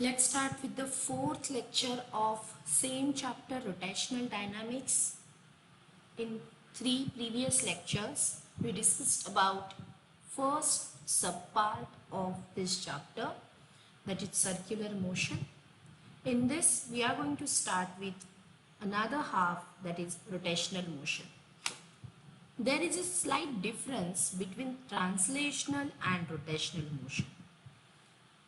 Let's start with the fourth lecture of same chapter, rotational dynamics. In three previous lectures, we discussed about first subpart of this chapter, that is circular motion. In this, we are going to start with another half, that is rotational motion. There is a slight difference between translational and rotational motion.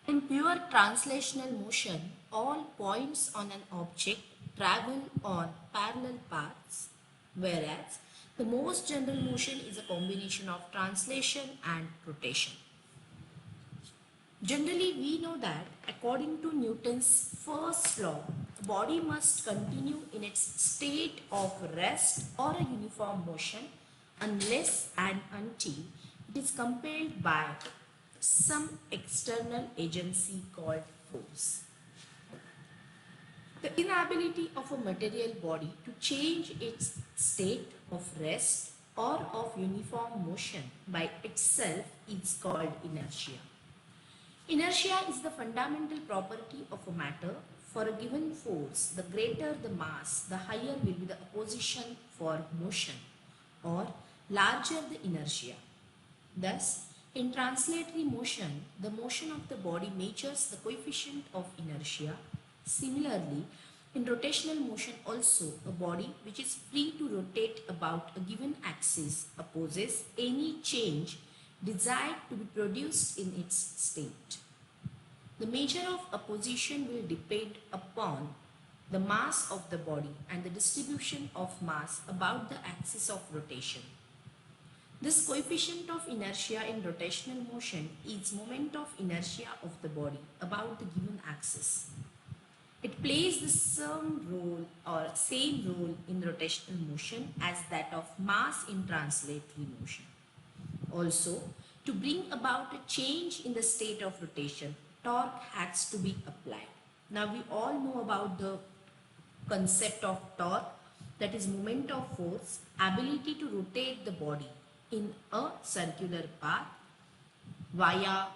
In pure translational motion, all points on an object travel on parallel paths, whereas the most general motion is a combination of translation and rotation. Generally, we know that according to Newton's first law, a body must continue in its state of rest or a uniform motion unless and until it is compelled by some external agency called force. The inability of a material body to change its state of rest or of uniform motion by itself is called inertia. Inertia is the fundamental property of a matter. For a given force, the greater the mass, the higher will be the opposition for motion, or larger the inertia. Thus, in translatory motion, the motion of the body measures the coefficient of inertia. Similarly, in rotational motion also, a body which is free to rotate about a given axis opposes any change desired to be produced in its state. The measure of opposition will depend upon the mass of the body and the distribution of mass about the axis of rotation. This coefficient of inertia in rotational motion is moment of inertia of the body about the given axis. It plays the same role in rotational motion as that of mass in translatory motion. Also, to bring about a change in the state of rotation, torque has to be applied. Now we all know about the concept of torque, that is moment of force, ability to rotate the body in a circular path via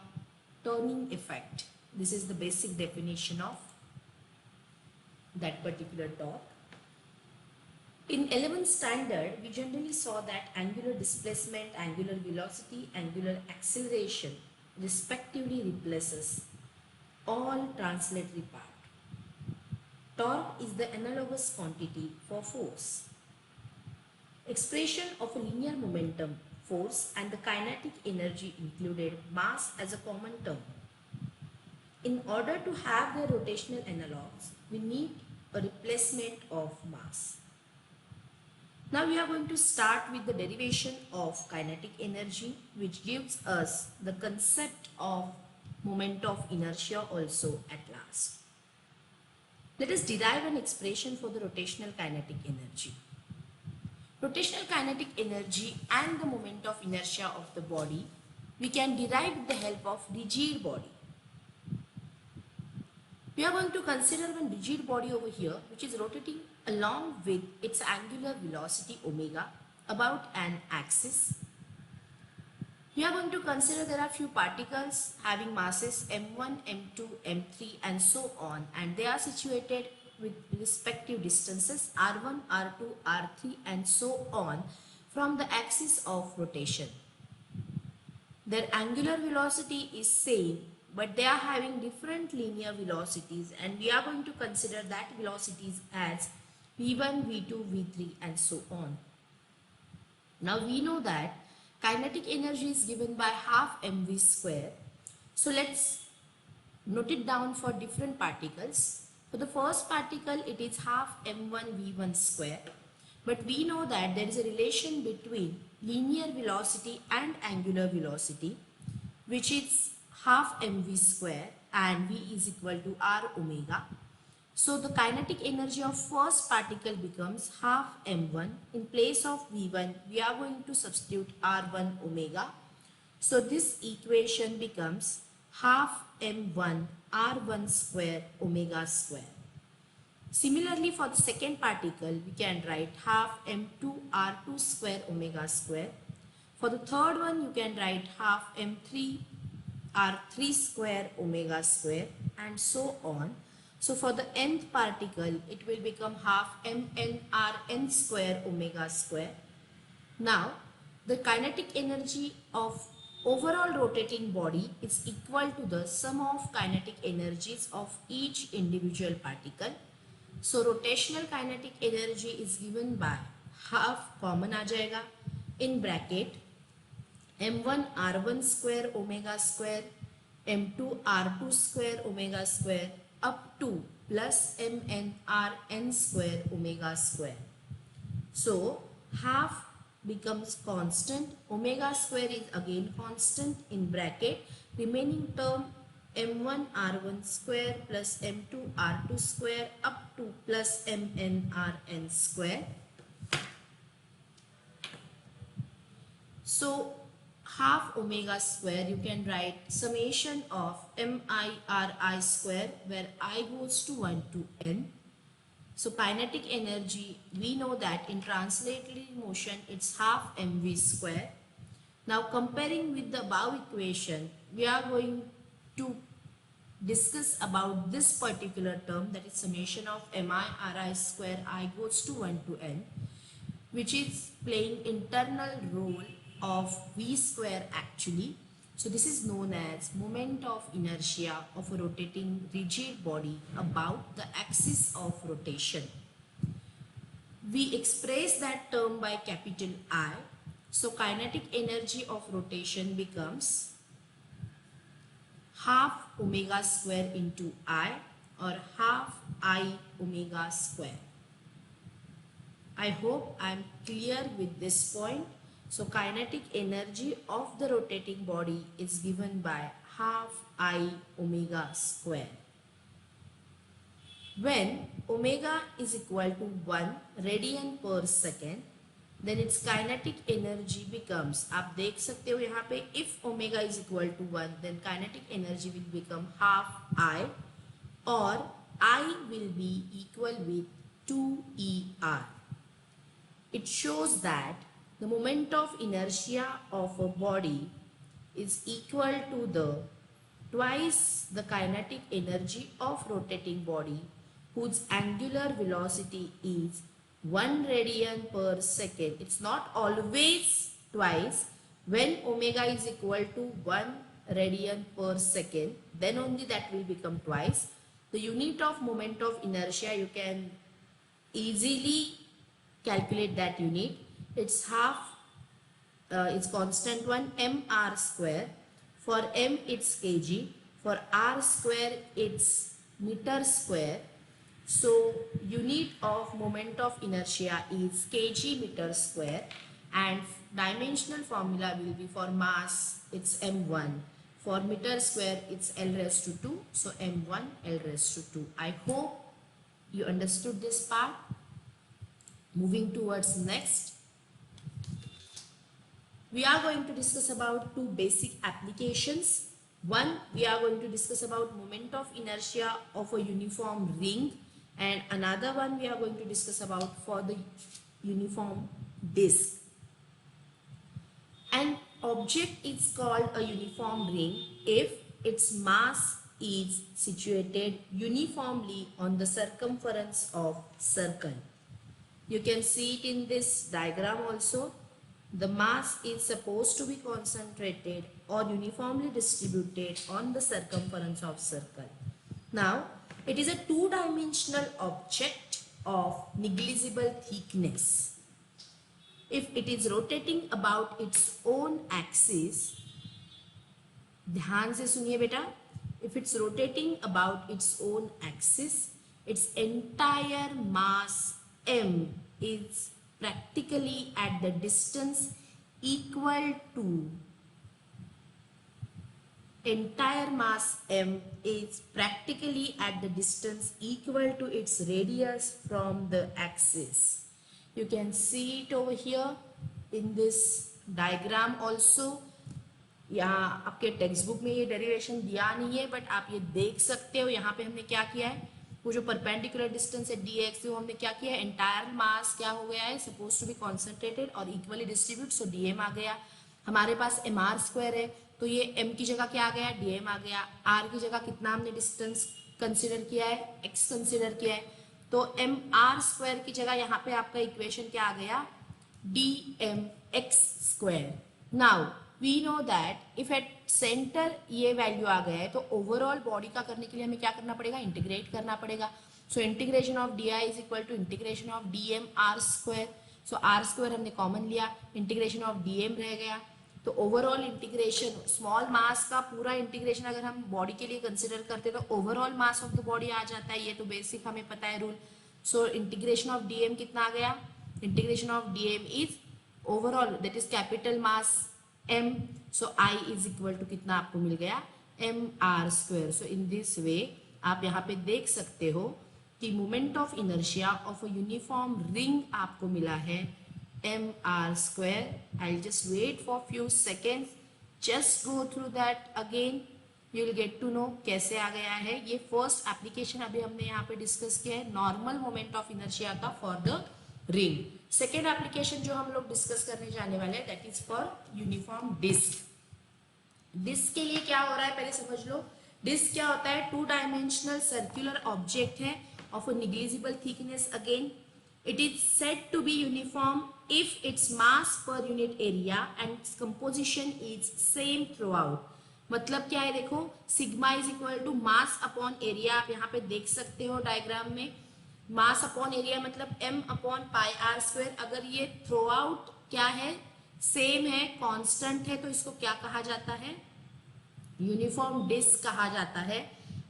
turning effect. This is the basic definition of that particular torque. In 11th standard, we generally saw that angular displacement, angular velocity, angular acceleration respectively replaces all translatory part. Torque is the analogous quantity for force. Expression of a linear momentum, force and the kinetic energy included mass as a common term. In order to have the rotational analogues, we need a replacement of mass. Now we are going to start with the derivation of kinetic energy, which gives us the concept of moment of inertia also at last. Let us derive an expression for the rotational kinetic energy. Rotational kinetic energy and the moment of inertia of the body we can derive with the help of rigid body. We are going to consider one rigid body over here which is rotating along with its angular velocity omega about an axis. We are going to consider there are few particles having masses m1, m2, m3 and so on, and they are situated with respective distances r1, r2, r3 and so on from the axis of rotation. Their angular velocity is same, but they are having different linear velocities, and we are going to consider that velocities as v1, v2, v3 and so on. Now we know that kinetic energy is given by half mv square. So let's note it down for different particles. For the first particle it is half m1 v1 square. But we know that there is a relation between linear velocity and angular velocity, which is half mv square and v is equal to r omega. So the kinetic energy of first particle becomes half m1. In place of v1, we are going to substitute r1 omega. So this equation becomes half m1 r1 square omega square. Similarly, for the second particle, we can write half m2 r2 square omega square. For the third one, you can write half m3 r3 square omega square and so on. So for the nth particle, it will become half mn rn square omega square. Now, the kinetic energy of overall rotating body is equal to the sum of kinetic energies of each individual particle. So, rotational kinetic energy is given by half common आ जाएगा in bracket m1 r1 square omega square m2 r2 square omega square up to plus mn rn square omega square. So, half becomes constant, omega square is again constant in bracket, remaining term m1 r1 square plus m2 r2 square up to plus mn rn square. So, half omega square you can write summation of mi ri square where I goes to 1 to n. So kinetic energy, we know that in translatory motion it's half mv square. Now comparing with the above equation, we are going to discuss about this particular term, that is summation of mi ri square I goes to 1 to n, which is playing internal role of v square actually. So this is known as moment of inertia of a rotating rigid body about the axis of rotation. We express that term by capital I. So kinetic energy of rotation becomes half omega square into I, or half I omega square. I hope I am clear with this point. So kinetic energy of the rotating body is given by half I omega square. When omega is equal to 1 radian per second, then its kinetic energy becomes, आप देख सकते हो यहाँ पे, if omega is equal to 1, then kinetic energy will become half I, or I will be equal with 2ER. It shows that the moment of inertia of a body is equal to the twice the kinetic energy of rotating body whose angular velocity is 1 radian per second. It's not always twice. When omega is equal to 1 radian per second, then only that will become twice. The unit of moment of inertia, you can easily calculate that unit. It's half, it's constant one, mr square. For m it's kg, for r square it's meter square. So unit of moment of inertia is kg meter square, and dimensional formula will be for mass it's m1, for meter square it's L raised to 2, so m1 L raised to 2. I hope you understood this part. Moving towards next, we are going to discuss about two basic applications. One, we are going to discuss about moment of inertia of a uniform ring, and another one we are going to discuss about for the uniform disk. An object is called a uniform ring if its mass is situated uniformly on the circumference of circle. You can see it in this diagram also. The mass is supposed to be concentrated or uniformly distributed on the circumference of circle. Now, it is a two-dimensional object of negligible thickness. If it is rotating about its own axis, ध्यान से सुनिए बेटा, if it's rotating about its own axis, its entire mass m is practically at the distance equal to, entire mass m is practically at the distance equal to its radius from the axis. You can see it over here in this diagram also. यहाँ आपके text book में ये derivation दिया नहीं है, but आप ये देख सकते हो. यहाँ पे हमने क्या किया है, वो जो परपेंडिकुलर डिस्टेंस है dx, वो हमने क्या किया है, एंटायर मास क्या हो गया है, सपोज टू बी कॉन्सेंट्रेटेड और इक्वली डिस्ट्रीब्यूट, सो dm आ गया. हमारे पास mr स्क्वायर है, तो ये m की जगह क्या आ गया, dm आ गया। r की जगह कितना हमने डिस्टेंस कंसिडर किया है, x कंसिडर किया है, तो एम आर स्क्वायर की जगह यहाँ पे आपका इक्वेशन क्या आ गया, dm x square. Now we know that if at centre ये वैल्यू आ गया है तो ओवरऑल बॉडी का करने के लिए हमें क्या करना पड़ेगा, इंटीग्रेट करना पड़ेगा। So integration of D I is equal to integration of D M R square. So R square हमने कॉमन लिया, इंटीग्रेशन ऑफ डी एम रह गया। तो ओवरऑल इंटीग्रेशन स्मॉल मास का पूरा इंटीग्रेशन अगर हम बॉडी के लिए कंसिडर करते हैं तो overall mass of the body आ जाता है, ये तो बेसिक हमें पता है rule. So integration of DM कितना आ गया, integration of DM is overall that is capital mass m, so I is equal to कितना आपको मिल गया, M R square. So in this way आप यहाँ पे देख सकते हो कि moment of inertia of a uniform ring आपको मिला है mr square. I'll just wait for few seconds, just go through that again, you will get to know कैसे आ गया है। ये फर्स्ट एप्लीकेशन अभी हमने यहाँ पे डिस्कस किया है नॉर्मल मोमेंट ऑफ इनर्शिया का for the ring. Second application जो हम लोग डिस्कस करने जाने वाले हैं that is for uniform disc. Disc के लिए क्या हो रहा है पहले समझ लो। डिस्क क्या होता है, टू डायमेंशनल सर्कुलर ऑब्जेक्ट है of a negligible thickness. Again it is said to be uniform if its mass per unit area and its composition is same throughout। मतलब क्या है, देखो sigma is equal to mass upon area, आप यहाँ पे देख सकते हो डायग्राम में। मास अपॉन एरिया मतलब m upon pi R square. अगर ये थ्रू आउट क्या है, सेम है, कांस्टेंट है, तो इसको क्या कहा जाता है, यूनिफॉर्म डिस्क कहा जाता है।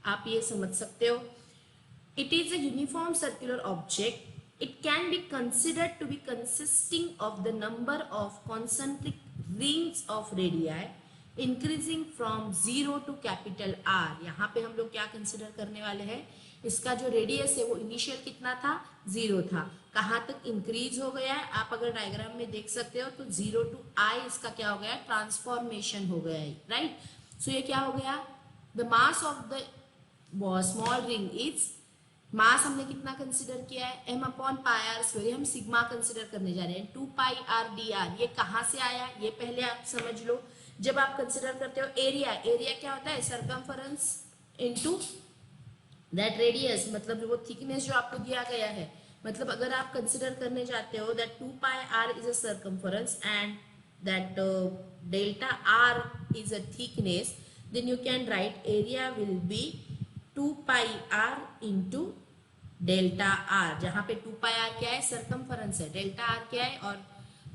आप ये समझ सकते हो। It is a uniform circular object. It can be considered to be consisting of the number of concentric rings of radii increasing from 0 to capital R। यहाँ पे हम लोग क्या कंसिडर करने वाले हैं, इसका जो रेडियस है वो इनिशियल कितना था, 0 था, कहाँ तक इंक्रीज हो गया है आप अगर डायग्राम में देख सकते हो तो 0 to I इसका क्या हो गया, ट्रांसफॉर्मेशन हो गया है, राइट। सो ये क्या हो गया, the mass of the small ring is, mass हमने कितना कंसिडर किया है, m upon pi R square, हम सिग्मा कंसिडर करने जा रहे हैं, 2 पाई आर डी आर। ये कहाँ से आया ये पहले आप समझ लो। जब आप कंसिडर करते हो एरिया, एरिया क्या होता है, सरकमफरेंस इनटू दैट रेडियस, मतलब वो थिकनेस जो आपको दिया गया है। मतलब अगर आप कंसिडर करने जाते हो that 2 pi R is a circumference and that delta R is a thickness, then you can write area will be 2 pi R into delta R, जहाँ पे 2 पाई आर क्या है, सरकमफरेंस है, डेल्टा आर क्या है और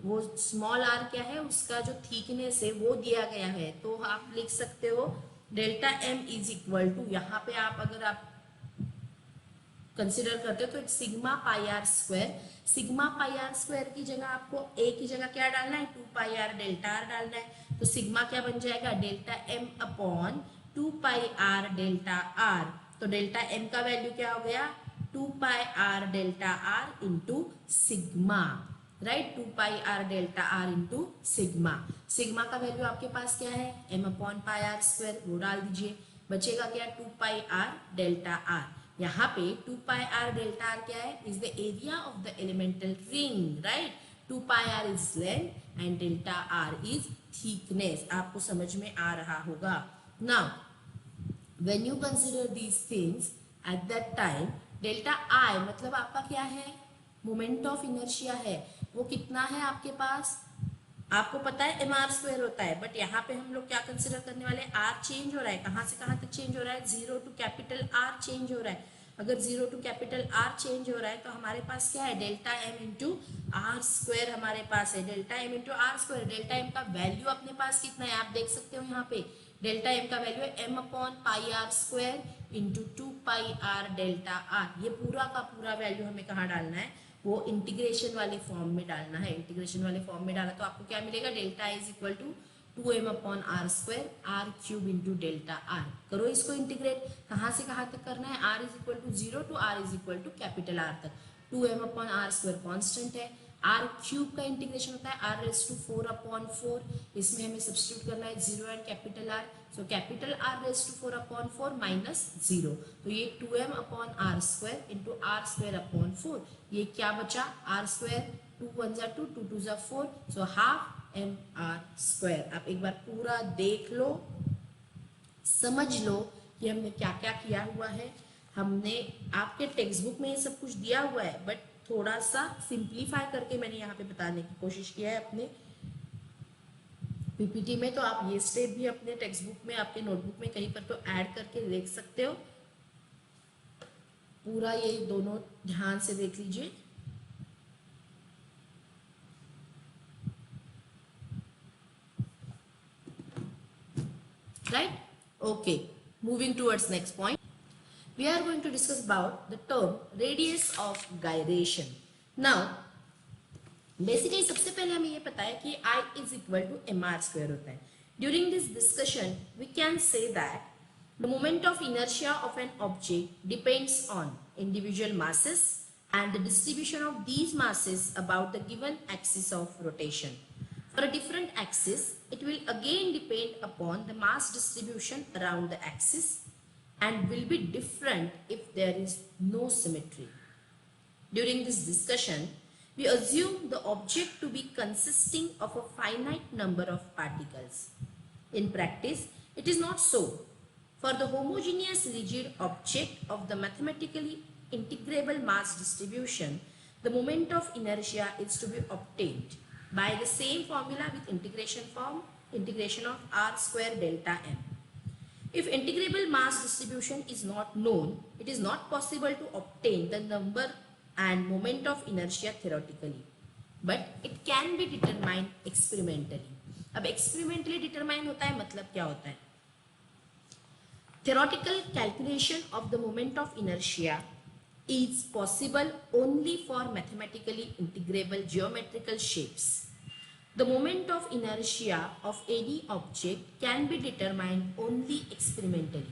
वो स्मॉल आर क्या है, उसका जो थिकनेस है वो दिया गया है। तो आप लिख सकते हो delta M is equal to, यहाँ पे आप अगर आप कंसिडर करते हो तो sigma pi R square. Sigma pi R square की जगह आपको ए की जगह क्या डालना है, 2 पाई आर डेल्टा आर डालना है। तो सिग्मा क्या बन जाएगा, delta M upon 2 pi R delta R. तो डेल्टा एम का वैल्यू क्या हो गया, 2 pi R delta R into sigma, right, 2 pi R delta R into sigma. Sigma का वैल्यू आपके पास क्या है, M upon pi R square, वो डाल दीजिए, बचेगा क्या, 2 पाई आर डेल्टा आर। यहाँ पे 2 पाई आर डेल्टा आर क्या है, is the area of the elemental ring, right. 2 pi R is length and delta R is thickness. आपको समझ में आ रहा होगा। Now when you consider these things at that time, delta I मतलब आपका क्या है, मोमेंट ऑफ इनर्शिया है, वो कितना है आपके पास, आपको पता है एम आर स्क्वायर होता है, बट यहाँ पे हम लोग क्या कंसिडर करने वाले, आर चेंज हो रहा है, कहाँ से कहाँ तक चेंज हो रहा है, 0 टू कैपिटल आर चेंज हो रहा है। अगर 0 टू कैपिटल आर चेंज हो रहा है तो हमारे पास क्या है, delta M into R square हमारे पास है, delta M into R square. Delta M का वैल्यू अपने पास कितना है आप देख सकते हो, यहाँ पे डेल्टा एम का वैल्यू है M upon pi R square into 2 pi R delta R. ये पूरा का पूरा वैल्यू हमें कहाँ डालना है, वो इंटीग्रेशन वाले फॉर्म में डालना है। इंटीग्रेशन वाले फॉर्म में डाला तो आपको क्या मिलेगा, delta is equal to 2m upon R square R cube into delta R. करो इसको इंटीग्रेट, कहाँ से कहाँ तक करना है, r is equal to 0 to r is equal to capital R तक। 2m upon R square constant है, आर क्यूब का इंटीग्रेशन होता है r रेज टू 4 अपॉन 4, इसमें हमें सब्स्टिट्यूट करना है 0 and capital R। So capital R raise to 4 upon 4 minus 0, तो ये 2m upon R square into R square upon 4, ये क्या बचा, आर स्क्वायर 2 1 जा 2 2 2 जा 4, सो हाफ mr²। आप एक बार पूरा देख लो, समझ लो कि हमने क्या क्या किया हुआ है। हमने आपके टेक्स्ट बुक में ये सब कुछ दिया हुआ है, बट थोड़ा सा सिंप्लीफाई करके मैंने यहाँ पे बताने की कोशिश किया है अपने पीपीटी में। तो आप ये स्टेप भी अपने टेक्स्ट बुक में, आपके नोटबुक में कहीं पर तो ऐड करके देख सकते हो। पूरा ये दोनों ध्यान से देख लीजिए। Right? Okay. Moving towards next point. We are going to discuss about the term radius of gyration. Now, basically सबसे पहले हमें ये पता है कि I is equal to mr² होता है। During this discussion, we can say that the moment of inertia of an object depends on individual masses and the distribution of these masses about the given axis of rotation. For a different axis, it will again depend upon the mass distribution around the axis and will be different if there is no symmetry. During this discussion, we assume the object to be consisting of a finite number of particles. In practice, it is not so. For the homogeneous rigid object of the mathematically integrable mass distribution, the moment of inertia is to be obtained by the same formula with integration form, integration of r² delta m. If integrable mass distribution is not known, it is not possible to obtain the number and moment of inertia theoretically, but it can be determined experimentally. अब experimentally determine होता है, मतलब क्या होता है? Theoretical calculation of the moment of inertia is possible only for mathematically integrable geometrical shapes. The moment of inertia of any object can be determined only experimentally.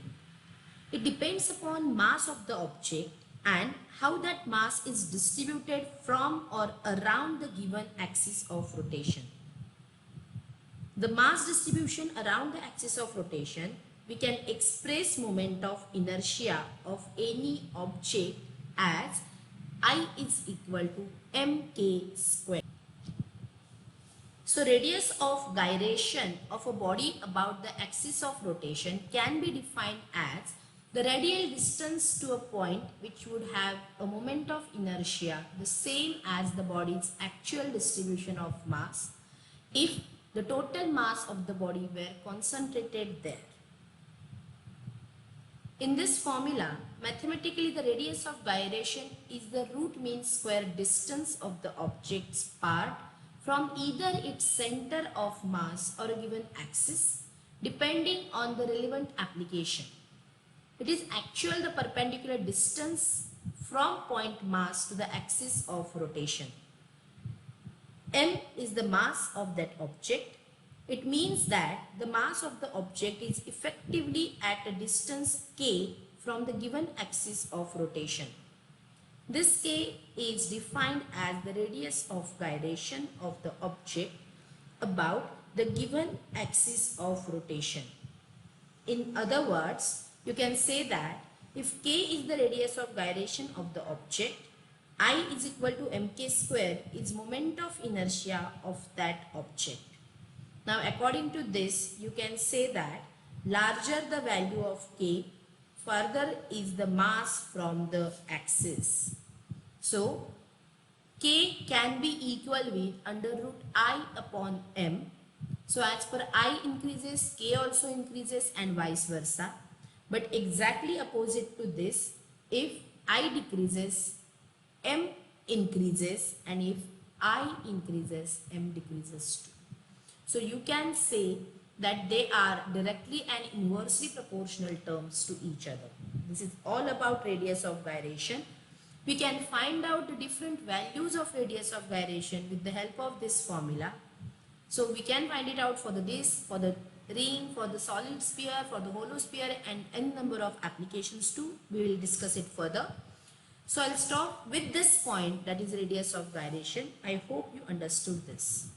It depends upon mass of the object and how that mass is distributed from or around the given axis of rotation. The mass distribution around the axis of rotation, we can express moment of inertia of any object as I is equal to mk². So radius of gyration of a body about the axis of rotation can be defined as the radial distance to a point which would have a moment of inertia the same as the body's actual distribution of mass if the total mass of the body were concentrated there. In this formula, mathematically the radius of gyration is the root mean square distance of the object's part from either its center of mass or a given axis, depending on the relevant application. It is actual the perpendicular distance from point mass to the axis of rotation. M is the mass of that object. It means that the mass of the object is effectively at a distance k from the given axis of rotation. This k is defined as the radius of gyration of the object about the given axis of rotation. In other words, you can say that if k is the radius of gyration of the object, I is equal to mk² is moment of inertia of that object. Now according to this, you can say that larger the value of k, further is the mass from the axis. So k can be equal with under root I upon m. So as per I increases, k also increases and vice versa. But exactly opposite to this, if I decreases, m increases, and if I increases, m decreases too. So you can say that they are directly and inversely proportional terms to each other. This is all about radius of gyration. We can find out the different values of radius of gyration with the help of this formula. So we can find it out for the disc, for the ring, for the solid sphere, for the hollow sphere, and n number of applications too. We will discuss it further. So I'll stop with this point, that is radius of gyration. I hope you understood this.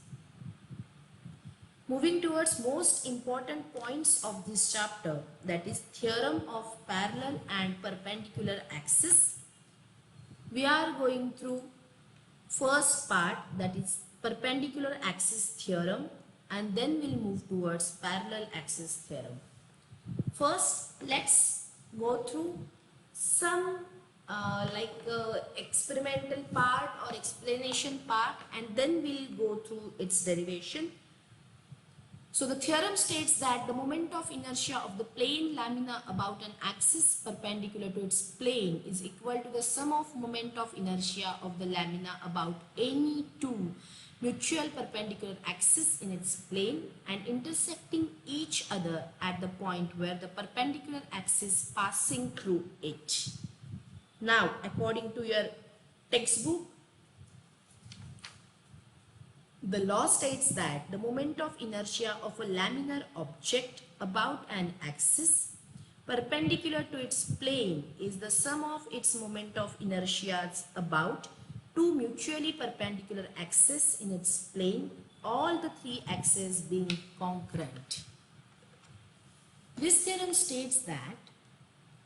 Moving towards most important points of this chapter, that is theorem of parallel and perpendicular axis. We are going through first part, that is perpendicular axis theorem, and then we'll move towards parallel axis theorem. First, let's go through some experimental part or explanation part, and then we'll go through its derivation. So the theorem states that the moment of inertia of the plane lamina about an axis perpendicular to its plane is equal to the sum of moment of inertia of the lamina about any two mutual perpendicular axes in its plane and intersecting each other at the point where the perpendicular axis passing through it. Now, according to your textbook, the law states that the moment of inertia of a laminar object about an axis perpendicular to its plane is the sum of its moment of inertias about two mutually perpendicular axes in its plane, all the three axes being concurrent. This theorem states that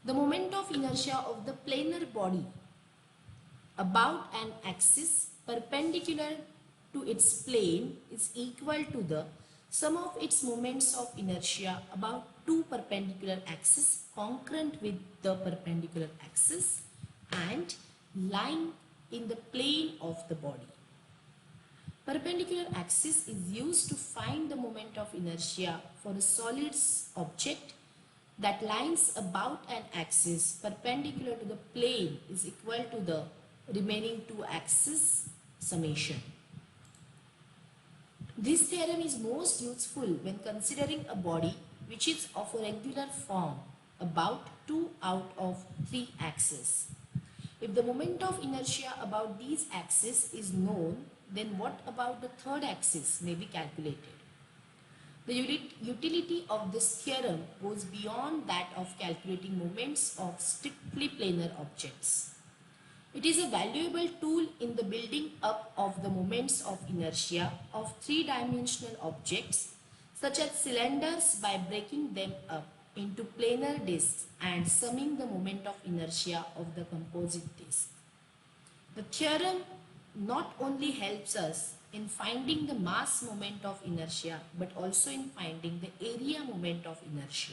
the moment of inertia of the planar body about an axis perpendicular to its plane is equal to the sum of its moments of inertia about two perpendicular axes concurrent with the perpendicular axis and lying in the plane of the body. Perpendicular axis is used to find the moment of inertia for a solid object that lines about an axis perpendicular to the plane is equal to the remaining two axes summation. This theorem is most useful when considering a body which is of a regular form about two out of three axes. If the moment of inertia about these axes is known, then what about the third axis may be calculated. The utility of this theorem goes beyond that of calculating moments of strictly planar objects. It is a valuable tool in the building up of the moments of inertia of three-dimensional objects such as cylinders by breaking them up into planar disks and summing the moment of inertia of the composite disk. The theorem not only helps us in finding the mass moment of inertia but also in finding the area moment of inertia.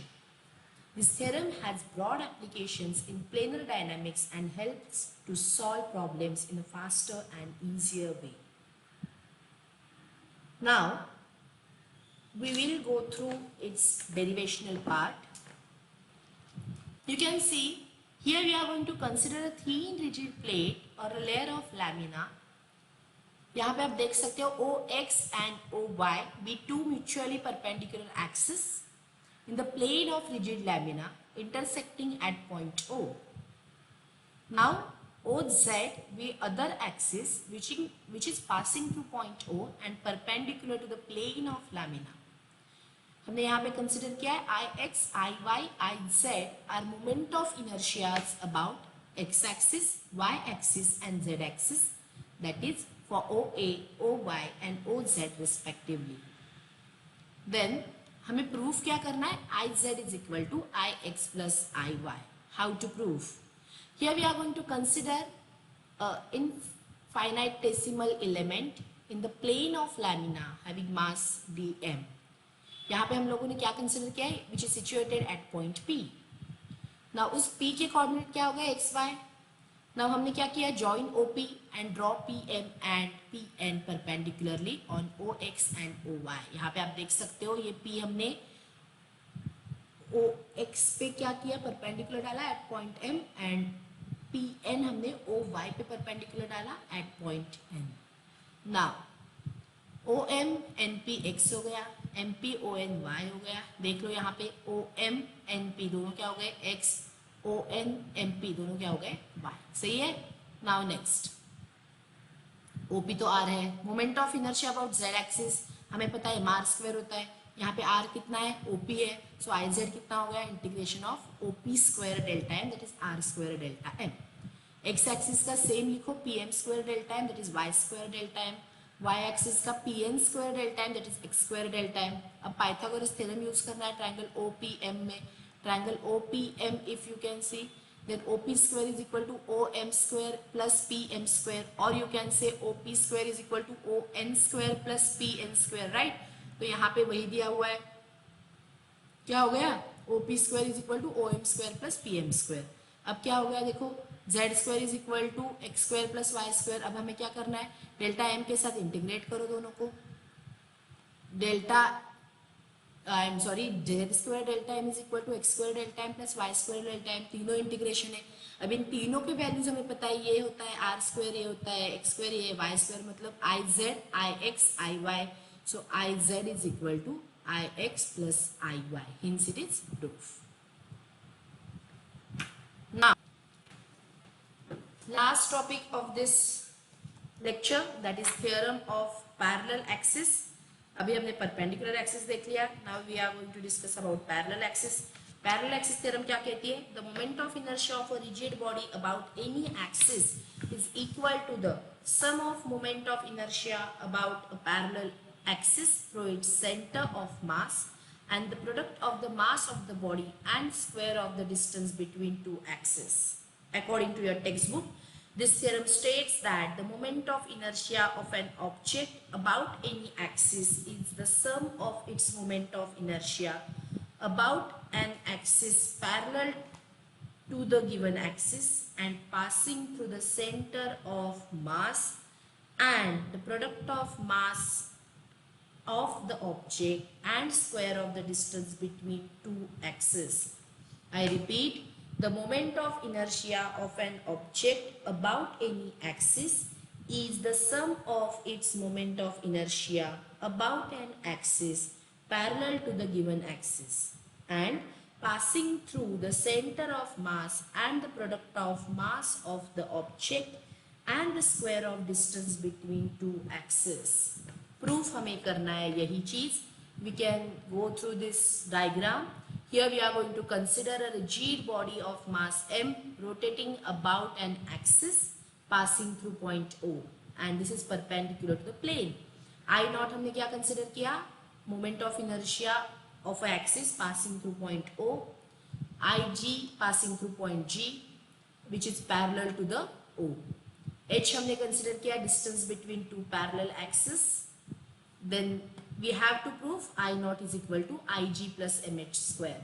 This theorem has broad applications in planar dynamics and helps to solve problems in a faster and easier way. Now, we will go through its derivational part. You can see here we are going to consider a thin rigid plate or a layer of lamina. यहाँ पे आप देख सकते हो OX and OY be two mutually perpendicular axes in the plane of rigid lamina intersecting at point O. Now OZ be other axis which is passing through point O and perpendicular to the plane of lamina. हमने यहाँ पे consider किया है IX, IY, IZ are moment of inertias about X axis, Y axis and Z axis, that is for OA, OY and OZ respectively. Then हमें proof क्या करना है? IZ is equal to IX plus IY. How to prove? Here we are going to consider infinitesimal element in the plane of lamina having mass dm. यहाँ पे हम लोगों ने क्या कंसिडर किया है? Which is situated at point P. Now उस P के कोऑर्डिनेट क्या हो गया? XY. Now हमने क्या किया? Join OP and draw PM and PN perpendicularly on OX and OY. यहाँ पे आप देख सकते हो ये P हमने OX पे क्या किया? Perpendicular डाला at point M and PN हमने OY पे perpendicular डाला at point N. Now OM NP X हो गया, MP ON Y हो गया. देख लो यहाँ पे OM NP दोनों क्या हो गए? X, ON MP दोनों क्या हो गए? Y. सही है? Now next OP तो R है. Moment of inertia about Z axis हमें पता है मार स्क्वायर होता है. यहाँ पे R कितना है? OP है. सो IZ कितना हो गया? Integration of OP square delta M that is R square delta M. X axis का सेम लिखो PM square delta M that is Y square delta M. Y axis का PN square delta M that is X square delta M. अब Pythagoras theorem use करना है triangle OPM में. Triangle OPM if you can see, then OP square is equal to OM square plus PM square, or you can say OP square is equal to ON square plus PN square, right? तो यहाँ पे वही दिया हुआ है, क्या हो गया, OP square is equal to OM square plus PM square. अब क्या हो गया देखो, Z square is equal to X square plus Y square. अब हमें क्या करना है, डेल्टा M के साथ इंटीग्रेट करो दोनों को, delta I am sorry Z square delta M is equal to X square delta M plus Y square delta M, तीनों इंटीग्रेशन है। अब इन तीनों के वैल्यूज हमें पता है, ये होता है R स्क्वायर, ये होता है X स्क्वायर, ये Y स्क्वायर, मतलब IZ IX IY, so IZ is equal to IX plus IY, hence it is proof. Now, last topic of this lecture, that is theorem of parallel axis. अभी हमने perpendicular axis देख लिया, now we are going to discuss about parallel axis. Parallel axis theorem क्या कहती है, the moment of inertia of a rigid body about any axis is equal to the sum of moment of inertia about a parallel axis through its center of mass and the product of the mass of the body and square of the distance between two axes. According to your textbook, this theorem states that the moment of inertia of an object about any axis is the sum of its moment of inertia about an axis parallel to the given axis and passing through the center of mass and the product of mass of the object and square of the distance between two axes. I repeat, the moment of inertia of an object about any axis is the sum of its moment of inertia about an axis parallel to the given axis and passing through the center of mass and the product of mass of the object and the square of distance between two axes. Proof हमें करना है यही चीज. We can go through this diagram. Here we are going to consider a rigid body of mass m rotating about an axis passing through point O and this is perpendicular to the plane. I naught हमने क्या consider किया, moment of inertia of an axis passing through point O, IG passing through point G which is parallel to the O. H हमने consider किया distance between two parallel axes. Then we have to prove I naught is equal to IG plus MH square.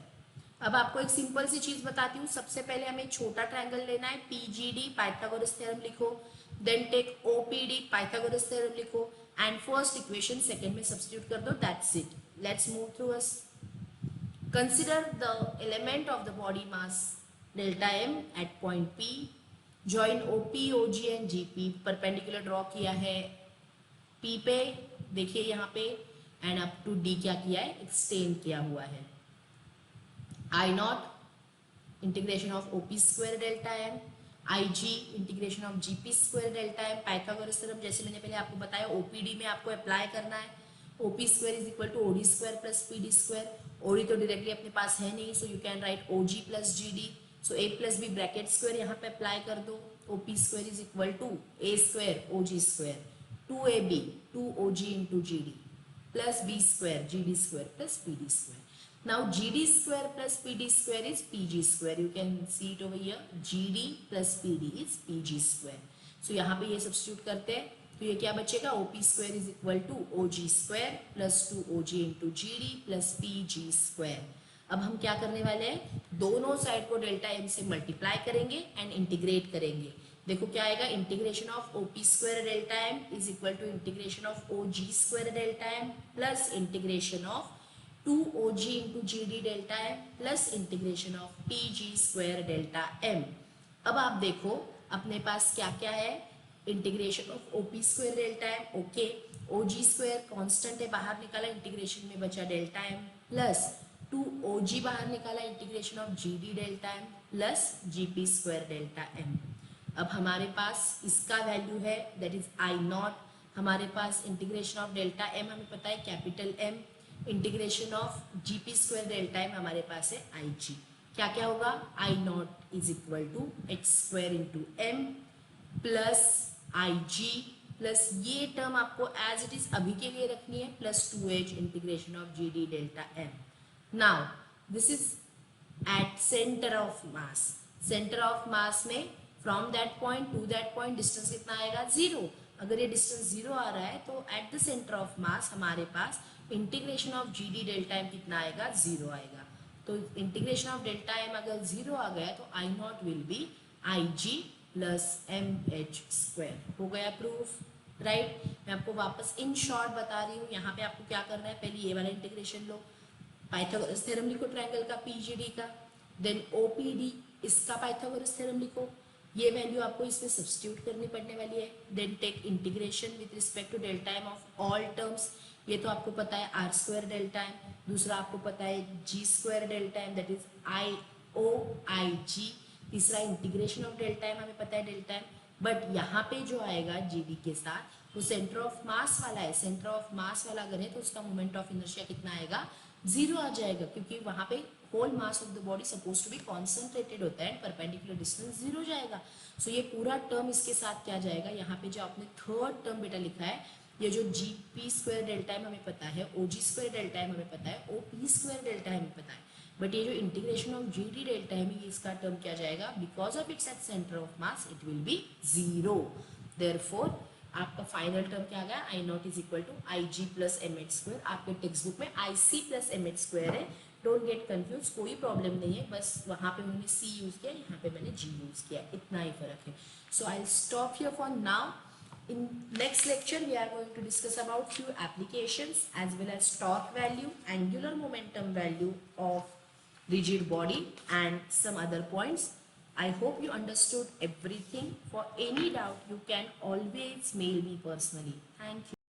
अब आपको एक simple सी चीज बताती हूँ. सबसे पहले हमें छोटा ट्रायंगल लेना है, PGD पाइथागोरस थ्योरम लिखो, then take OPD Pythagoras theorem लिखो एंड फर्स्ट इक्वेशन सेकंड में सब्स्टिट्यूट कर दो, that's it. Let's move through us. Consider the element of the body mass delta M at point P. Join OP OG and GP. Perpendicular draw किया है P पे, देखिए यहाँ पे, and up to D क्या किया है, एक्सटेंड किया हुआ है. I not integration of OP square delta M, IG integration of GP square delta M. Pythagoras theorem जैसे मैंने पहले आपको बताया OPD में आपको अप्लाई करना है. OP square is equal to OD square plus PD square. OD तो डायरेक्टली अपने पास है नहीं, so you can write OG plus GD. So A plus B bracket square यहाँ पे अप्लाई कर दो. OP square is equal to A square OG square 2AB 2OG into GD plus B square GD square plus PD square. Now GD square plus PD square is PG square. You can see it over here. GD plus PD is PG square. So यहाँ पे ये substitute करते हैं तो ये क्या बचेगा, OP square is equal to OG square plus 2OG into GD plus PG square. अब हम क्या करने वाले हैं, दोनों साइड को डेल्टा M से मल्टीप्लाई करेंगे एंड इंटीग्रेट करेंगे. देखो क्या आएगा, integration of OP square delta M is equal to integration of OG square delta M plus integration of 2OG into GD delta M plus integration of PG square delta M. अब आप देखो अपने पास क्या क्या है, integration of OP square delta M, okay, OG square constant है बाहर निकाला, इंटीग्रेशन में बचा डेल्टा M प्लस 2OG बाहर निकाला, integration of GD delta M plus GP square delta M. अब हमारे पास इसका वैल्यू है दैट इज I नॉट. हमारे पास इंटीग्रेशन ऑफ डेल्टा M हमें पता है capital M, integration of GP square delta M हमारे पास है IG. क्या क्या होगा, I naught is equal to X square into M plus IG plus ये टर्म आपको एज इट इज अभी के लिए रखनी है plus 2H integration of GD delta M. Now this is at centre of mass. Centre of mass में from that point two that point distance कितना आएगा, 0. अगर ये डिस्टेंस 0 आ रहा है तो at the centre of mass हमारे पास integration of G D delta M कितना आएगा, 0 आएगा। तो इंटीग्रेशन ऑफ डेल्टा एम अगर 0 आ गया तो I naught will be I G plus M H square. हो गया प्रूफ, राइट। मैं आपको वापस इन शॉर्ट बता रही हूँ। यहाँ पे आपको क्या करना है, पहले ये वाला इंटीग्रेशन लो, पाइथागोरस थ्योरम लिखो ट्रायंगल का पीजीडी का, देन ओपीडी इसका पाइथागोरस थ्योरम लिखो, ये वैल्यू आपको इसमें सब्स्टिट्यूट करनी पड़ने वाली है। Then take integration with respect to delta M of all terms. ये तो आपको पता है आर स्क्वायर डेल्टा एम, दूसरा आपको पता है G square delta M that is I O I G, तीसरा इंटीग्रेशन ऑफ डेल्टा एम हमें पता है डेल्टा एम। बट यहाँ पे जो आएगा जी डी के साथ वो सेंटर ऑफ मास वाला है, सेंटर ऑफ मास वाला अगर है तो उसका मोमेंट ऑफ इनर्शिया कितना आएगा, 0 आ जाएगा, क्योंकि वहां पे whole mass of the body suppose to be concentrated होता है, परपेंडिकुलर डिस्टेंस 0 जाएगा। सो ये पूरा टर्म इसके साथ क्या जाएगा, यहाँ पे जो आपने थर्ड टर्म बेटा लिखा है, ये जो G P square delta M हमें पता है, O G square delta M हमें पता है, ओ पी स्क्वायर डेल्टा हमें पता है, बट ये जो integration of G D delta M ये इसका टर्म क्या जाएगा, because of it's at centre of mass it will be 0। Therefore आपका फाइनल टर्म क्या आ गया, I naught is equal to I G plus M H square. आपके text book में I C plus M H square है, don't get confuse, कोई problem नहीं है, बस वहाँ पे उन्होंने सी यूज किया, यहाँ पे मैंने जी यूज किया, इतना ही फर्क है। So I stop here for now. In next lecture we are going to discuss about few applications as well as torque value, angular momentum value of rigid body and some other points. I hope you understood everything. For any doubt you can always mail me personally. Thank you.